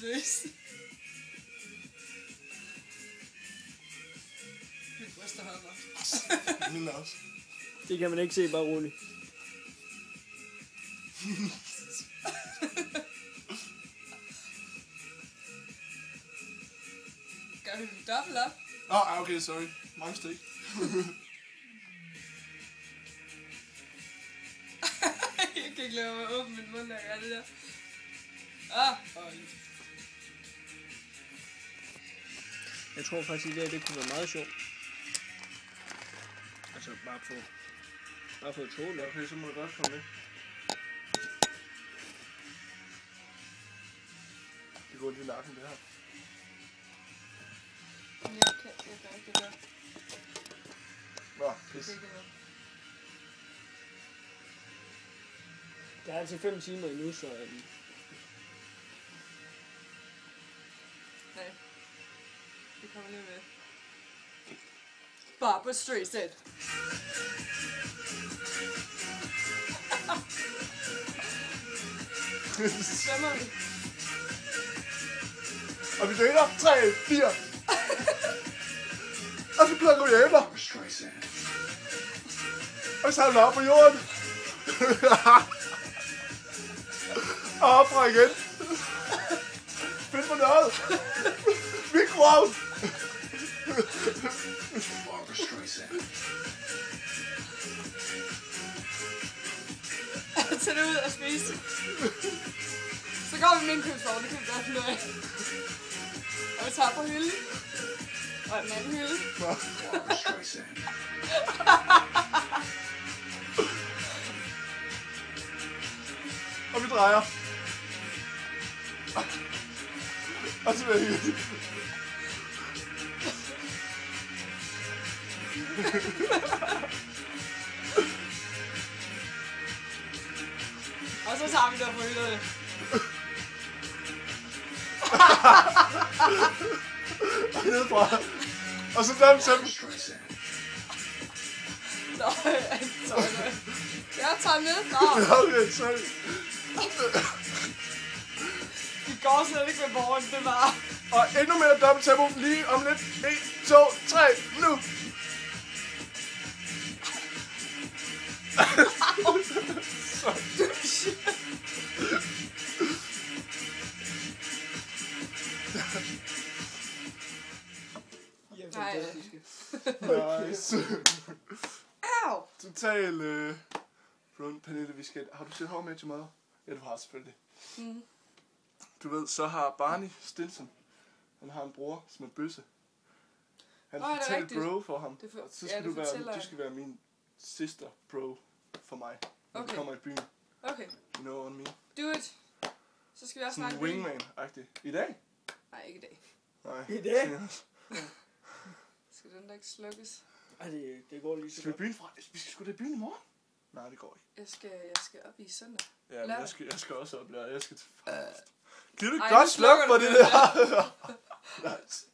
løs. Mit bryster holder. Min også. Det kan man ikke se, bare roligt. Gør du en dobbelt op? Okay, sorry. Mange stik. Jeg kan ikke lade mig at åbne min mund, når jeg gør det der. Jeg tror faktisk, at det kunne være meget sjovt. Altså, bare få et tål. Okay, så må du godt komme med. Det går lige nakken, det her. Jeg kan ikke det der. Nå, pis. Der er altså 5 timer endnu, så... Nej. Det kommer lige med. Barbra Streisand. Svømmer vi? Og vi deler 3, 4. Og så plukker vi æbler. Og så samler op på jorden. Og op fra igen. Find på noget. Mikroovn. Tag det ud og spise. Så går vi med en købsvogn, det kan vi godt finde ud af. Og vi tager på hylde. Og en anden hylde. Og vi drejer. Og så vil jeg hylde. Og så tager vi der på hylderne. Og nedefra. Og så dem selv. Jeg tager nedefra. Okay, sorry. Vi går slet ikke med borgen, det var. Og endnu mere dobbelt tempo lige om lidt. 1, 2, 3, nu. Nice. Au! Total run, Pernille, vi skal... Har du set How I Met Your Mother? Ja, du har selvfølgelig. Du ved, så har Barney Stinson, han har en bror, som er bøsse. Han er totalt bro for ham. Så skal du skal være min sister bro for mig, når du kommer i byen. Okay. You know what I mean? Do it. Så skal vi også snakke wingman-agtigt. I dag? Nej, ikke i dag. Nej. I dag? Skal den der ikke slukkes? Ej, det går lige så godt. Vi skal sgu da i byen i morgen? Nej, det går ikke. Jeg skal op i søndag. Ja, men jeg skal også op. Jeg skal til frokost. Giv du Ej, godt sluk på det der? Nice.